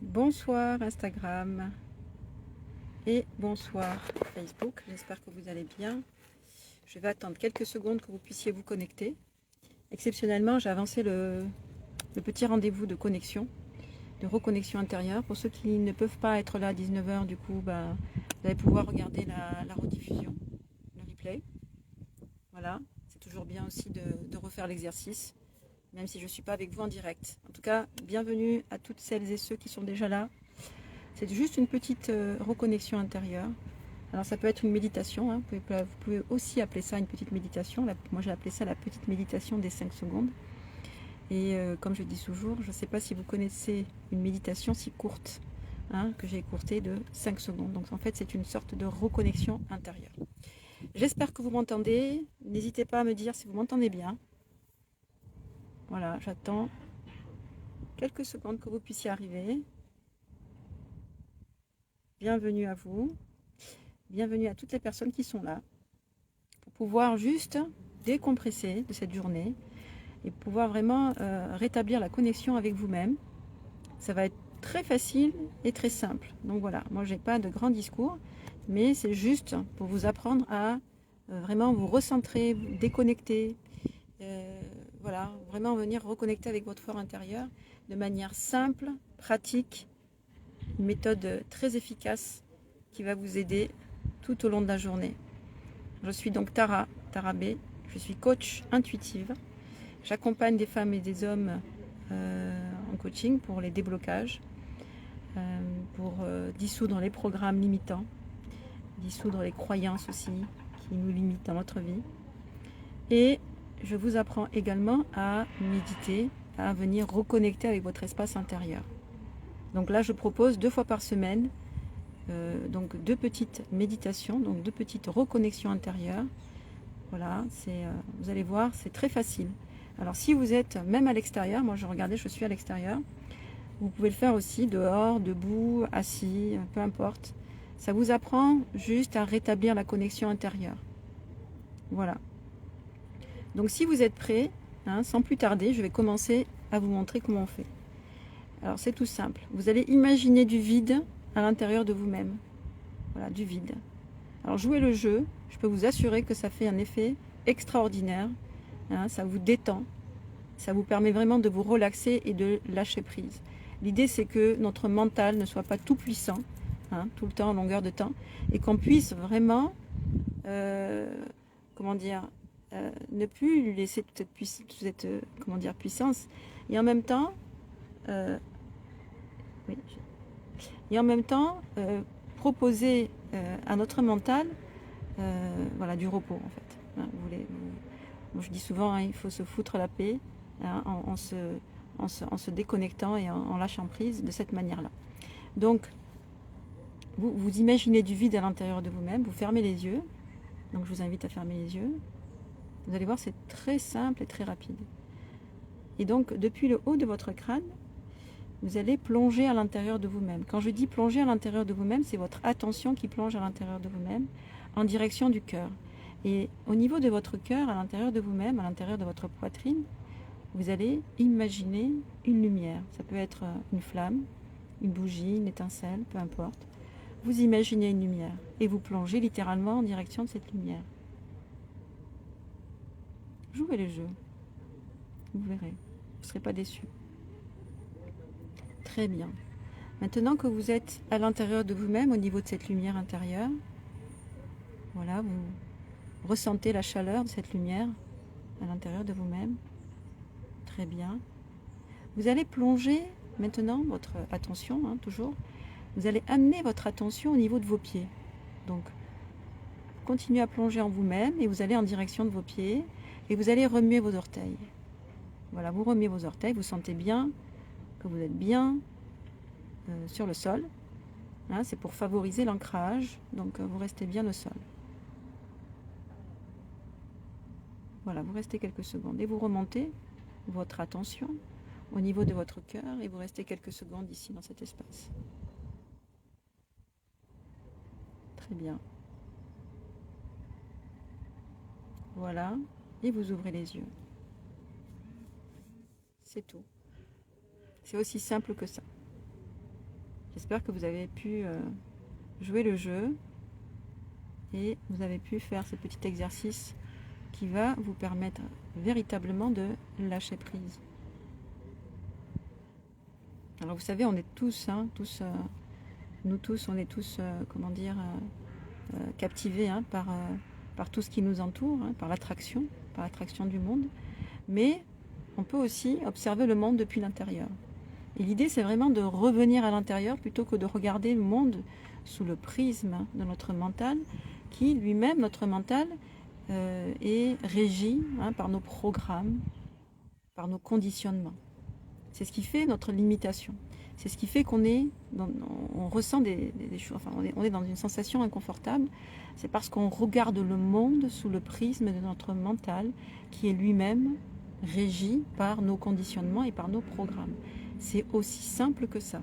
Bonsoir Instagram et bonsoir Facebook, j'espère que vous allez bien. Je vais attendre quelques secondes que vous puissiez vous connecter. Exceptionnellement, j'ai avancé le petit rendez-vous de connexion, de reconnexion intérieure. Pour ceux qui ne peuvent pas être là à 19h, du coup, vous allez pouvoir regarder la rediffusion, le replay. Voilà, c'est toujours bien aussi de refaire l'exercice, même si je ne suis pas avec vous en direct. En tout cas, bienvenue à toutes celles et ceux qui sont déjà là. C'est juste une petite reconnexion intérieure. Alors ça peut être une méditation, hein. Vous pouvez aussi appeler ça une petite méditation. Moi j'ai appelé ça la petite méditation des 5 secondes. Et comme je dis toujours, je ne sais pas si vous connaissez une méditation si courte, hein, que j'ai écourtée de 5 secondes. Donc en fait c'est une sorte de reconnexion intérieure. J'espère que vous m'entendez. N'hésitez pas à me dire si vous m'entendez bien. Voilà, j'attends quelques secondes que vous puissiez arriver. Bienvenue à vous. Bienvenue à toutes les personnes qui sont là. Pour pouvoir juste décompresser de cette journée et pouvoir vraiment rétablir la connexion avec vous-même. Ça va être très facile et très simple. Donc voilà, moi j'ai pas de grand discours, mais c'est juste pour vous apprendre à vraiment vous recentrer, vous déconnecter, voilà, vraiment venir reconnecter avec votre fort intérieur de manière simple, pratique, une méthode très efficace qui va vous aider tout au long de la journée. Je suis donc Tara B, je suis coach intuitive. J'accompagne des femmes et des hommes en coaching pour les déblocages, pour dissoudre les programmes limitants, dissoudre les croyances aussi qui nous limitent dans notre vie. Et je vous apprends également à méditer, à venir reconnecter avec votre espace intérieur. Donc là, je propose 2 fois par semaine, donc 2 petites méditations, donc 2 petites reconnexions intérieures. Voilà, vous allez voir, c'est très facile. Alors si vous êtes même à l'extérieur, moi je regardais, je suis à l'extérieur, vous pouvez le faire aussi dehors, debout, assis, peu importe. Ça vous apprend juste à rétablir la connexion intérieure. Voilà. Donc si vous êtes prêts, hein, sans plus tarder, je vais commencer à vous montrer comment on fait. Alors c'est tout simple. Vous allez imaginer du vide à l'intérieur de vous-même. Voilà, du vide. Alors jouez le jeu, je peux vous assurer que ça fait un effet extraordinaire. Hein, ça vous détend. Ça vous permet vraiment de vous relaxer et de lâcher prise. L'idée, c'est que notre mental ne soit pas tout puissant, hein, tout le temps, en longueur de temps, et qu'on puisse vraiment, comment dire, ne plus lui laisser cette puissance, et en même temps, oui, et en même temps, proposer à notre mental, voilà, du repos en fait. Hein, moi, je dis souvent, hein, il faut se foutre la paix, hein, en se déconnectant et en lâchant prise de cette manière-là. Donc, vous imaginez du vide à l'intérieur de vous-même, vous fermez les yeux. Donc, je vous invite à fermer les yeux. Vous allez voir, c'est très simple et très rapide. Et donc, depuis le haut de votre crâne, vous allez plonger à l'intérieur de vous-même. Quand je dis plonger à l'intérieur de vous-même, c'est votre attention qui plonge à l'intérieur de vous-même en direction du cœur. Et au niveau de votre cœur, à l'intérieur de vous-même, à l'intérieur de votre poitrine, vous allez imaginer une lumière. Ça peut être une flamme, une bougie, une étincelle, peu importe. Vous imaginez une lumière et vous plongez littéralement en direction de cette lumière. Jouez le jeu. Vous verrez. Vous ne serez pas déçus. Très bien. Maintenant que vous êtes à l'intérieur de vous-même, au niveau de cette lumière intérieure, voilà, vous ressentez la chaleur de cette lumière à l'intérieur de vous-même. Très bien. Vous allez plonger maintenant votre attention, hein, toujours. Vous allez amener votre attention au niveau de vos pieds. Donc, continuez à plonger en vous-même et vous allez en direction de vos pieds et vous allez remuer vos orteils. Voilà, vous remuez vos orteils, vous sentez bien que vous êtes bien sur le sol. Hein, c'est pour favoriser l'ancrage, donc vous restez bien au sol. Voilà, vous restez quelques secondes et vous remontez votre attention au niveau de votre cœur et vous restez quelques secondes ici dans cet espace. Très bien. Voilà, et vous ouvrez les yeux. C'est tout. C'est aussi simple que ça. J'espère que vous avez pu jouer le jeu et vous avez pu faire ce petit exercice qui va vous permettre véritablement de lâcher prise. Alors vous savez, on est tous, nous tous, on est tous, comment dire, captivés par tout ce qui nous entoure, par l'attraction du monde. Mais on peut aussi observer le monde depuis l'intérieur. Et l'idée, c'est vraiment de revenir à l'intérieur plutôt que de regarder le monde sous le prisme de notre mental, qui lui-même, notre mental, est régi par nos programmes, par nos conditionnements. C'est ce qui fait notre limitation. C'est ce qui fait qu'on on ressent des choses, enfin on est dans une sensation inconfortable. C'est parce qu'on regarde le monde sous le prisme de notre mental, qui est lui-même régi par nos conditionnements et par nos programmes. C'est aussi simple que ça.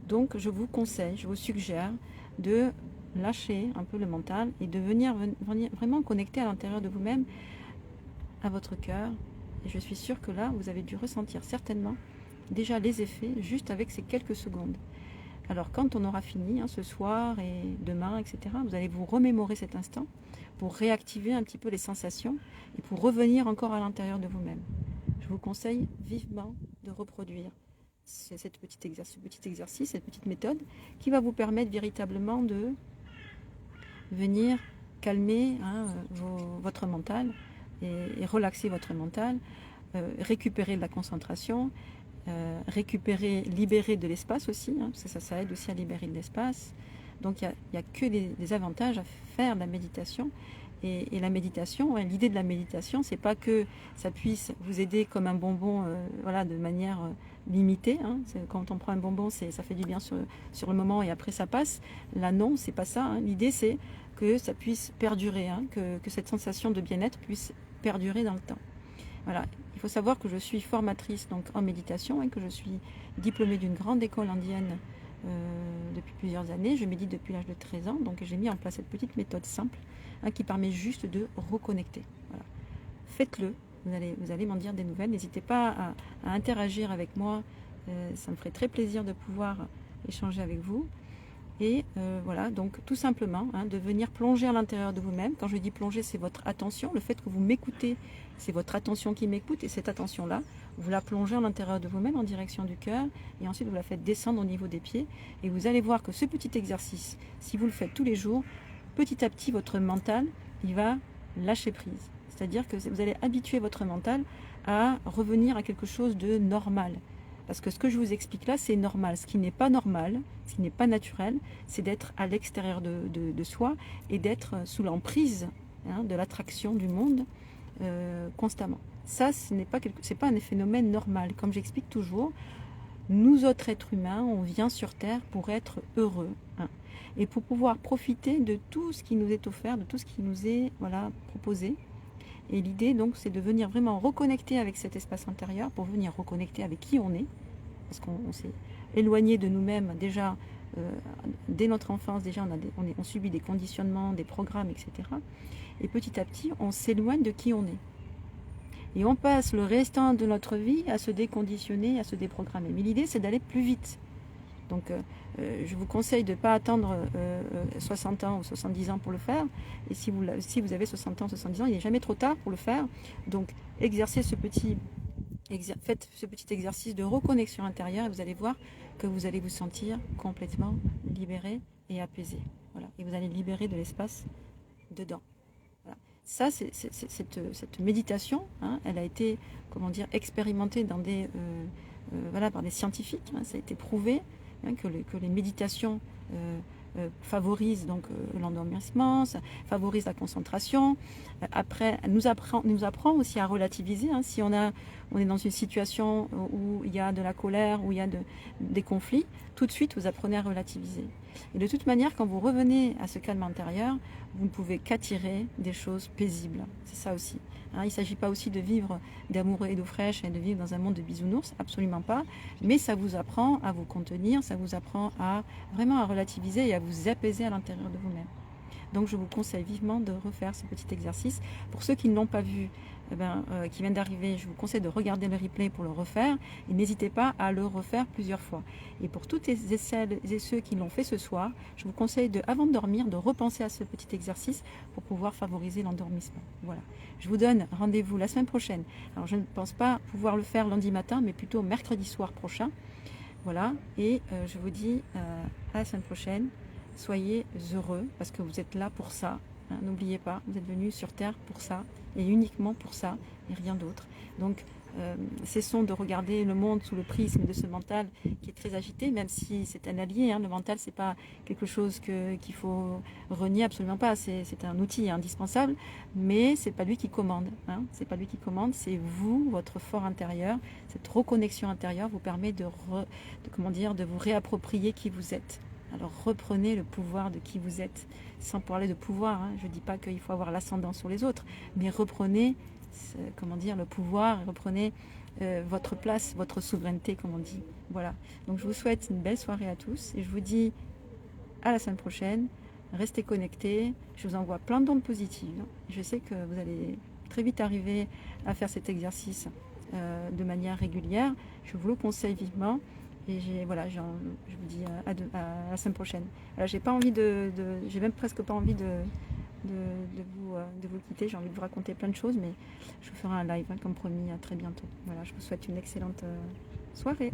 Donc je vous conseille, je vous suggère de lâcher un peu le mental et de venir vraiment connecter à l'intérieur de vous-même, à votre cœur. Et je suis sûre que là, vous avez dû ressentir certainement déjà les effets juste avec ces quelques secondes. Alors quand on aura fini, ce soir et demain, etc., vous allez vous remémorer cet instant pour réactiver un petit peu les sensations et pour revenir encore à l'intérieur de vous-même. Je vous conseille vivement de reproduire ce petit exercice, cette petite méthode qui va vous permettre véritablement de venir calmer votre mental et relaxer votre mental, récupérer de la concentration, libérer de l'espace aussi, parce que ça aide aussi à libérer de l'espace. Donc il n'y a que des avantages à faire de la méditation. Et la méditation, l'idée de la méditation, c'est pas que ça puisse vous aider comme un bonbon, de manière limitée. Quand on prend un bonbon, ça fait du bien sur le moment et après ça passe. Là non, c'est pas ça. L'idée c'est que ça puisse perdurer, que cette sensation de bien-être puisse perdurer dans le temps. Voilà. Il faut savoir que je suis formatrice donc en méditation et que je suis diplômée d'une grande école indienne depuis plusieurs années. Je médite depuis l'âge de 13 ans, donc j'ai mis en place cette petite méthode simple qui permet juste de reconnecter. Voilà. Faites-le, vous allez m'en dire des nouvelles. N'hésitez pas à interagir avec moi, ça me ferait très plaisir de pouvoir échanger avec vous. Et voilà, donc tout simplement, de venir plonger à l'intérieur de vous-même. Quand je dis plonger, c'est votre attention, le fait que vous m'écoutez, c'est votre attention qui m'écoute, et cette attention-là, vous la plongez à l'intérieur de vous-même en direction du cœur, et ensuite vous la faites descendre au niveau des pieds, et vous allez voir que ce petit exercice, si vous le faites tous les jours, petit à petit, votre mental, il va lâcher prise. C'est-à-dire que vous allez habituer votre mental à revenir à quelque chose de normal. Parce que ce que je vous explique là, c'est normal. Ce qui n'est pas normal, ce qui n'est pas naturel, c'est d'être à l'extérieur de soi et d'être sous l'emprise de l'attraction du monde constamment. Ça, c'est pas un phénomène normal. Comme j'explique toujours, nous autres êtres humains, on vient sur Terre pour être heureux. Et pour pouvoir profiter de tout ce qui nous est offert, de tout ce qui nous est proposé. Et l'idée, donc, c'est de venir vraiment reconnecter avec cet espace intérieur, pour venir reconnecter avec qui on est, parce qu'on s'est éloigné de nous-mêmes déjà, dès notre enfance, déjà on subit des conditionnements, des programmes, etc. Et petit à petit, on s'éloigne de qui on est. Et on passe le restant de notre vie à se déconditionner, à se déprogrammer. Mais l'idée, c'est d'aller plus vite. Donc, je vous conseille de ne pas attendre 60 ans ou 70 ans pour le faire. Et si vous avez 60 ans, 70 ans, il n'est jamais trop tard pour le faire. Donc, faites ce petit exercice de reconnexion intérieure et vous allez voir que vous allez vous sentir complètement libéré et apaisé. Voilà. Et vous allez libérer de l'espace dedans. Voilà. Ça, cette méditation, elle a été, expérimentée dans par des scientifiques. Ça a été prouvé que les méditations favorisent donc l'endormissement, ça favorise la concentration. Après, nous apprend aussi à relativiser. Si on est dans une situation où il y a de la colère, où il y a des conflits, tout de suite vous apprenez à relativiser. Et de toute manière, quand vous revenez à ce calme intérieur, vous ne pouvez qu'attirer des choses paisibles. C'est ça aussi. Il ne s'agit pas aussi de vivre d'amour et d'eau fraîche et de vivre dans un monde de bisounours, absolument pas. Mais ça vous apprend à vous contenir, ça vous apprend vraiment à relativiser et à vous apaiser à l'intérieur de vous-même. Donc je vous conseille vivement de refaire ce petit exercice. Pour ceux qui ne l'ont pas vu, qui vient d'arriver, je vous conseille de regarder le replay pour le refaire et n'hésitez pas à le refaire plusieurs fois. Et pour toutes celles et ceux qui l'ont fait ce soir, je vous conseille avant de dormir, de repenser à ce petit exercice pour pouvoir favoriser l'endormissement. Voilà. Je vous donne rendez-vous la semaine prochaine. Alors je ne pense pas pouvoir le faire lundi matin, mais plutôt mercredi soir prochain. Voilà. Et je vous dis à la semaine prochaine. Soyez heureux parce que vous êtes là pour ça. Hein, n'oubliez pas, vous êtes venus sur Terre pour ça et uniquement pour ça et rien d'autre. Donc cessons de regarder le monde sous le prisme de ce mental qui est très agité, même si c'est un allié. Hein, le mental, c'est pas quelque chose qu'il faut renier, absolument pas. C'est un outil indispensable, mais c'est pas lui qui commande. Hein, c'est pas lui qui commande, c'est vous, votre fort intérieur. Cette reconnexion intérieure vous permet de vous réapproprier qui vous êtes. Alors reprenez le pouvoir de qui vous êtes, sans parler de pouvoir. Hein. Je ne dis pas qu'il faut avoir l'ascendant sur les autres, mais reprenez le pouvoir, reprenez votre place, votre souveraineté, comme on dit. Voilà. Donc je vous souhaite une belle soirée à tous et je vous dis à la semaine prochaine. Restez connectés. Je vous envoie plein d'ondes positives. Je sais que vous allez très vite arriver à faire cet exercice de manière régulière. Je vous le conseille vivement. Et je vous dis à la semaine prochaine. Voilà, j'ai même presque pas envie de vous quitter. J'ai envie de vous raconter plein de choses, mais je vous ferai un live, hein, comme promis, à très bientôt. Voilà, je vous souhaite une excellente soirée.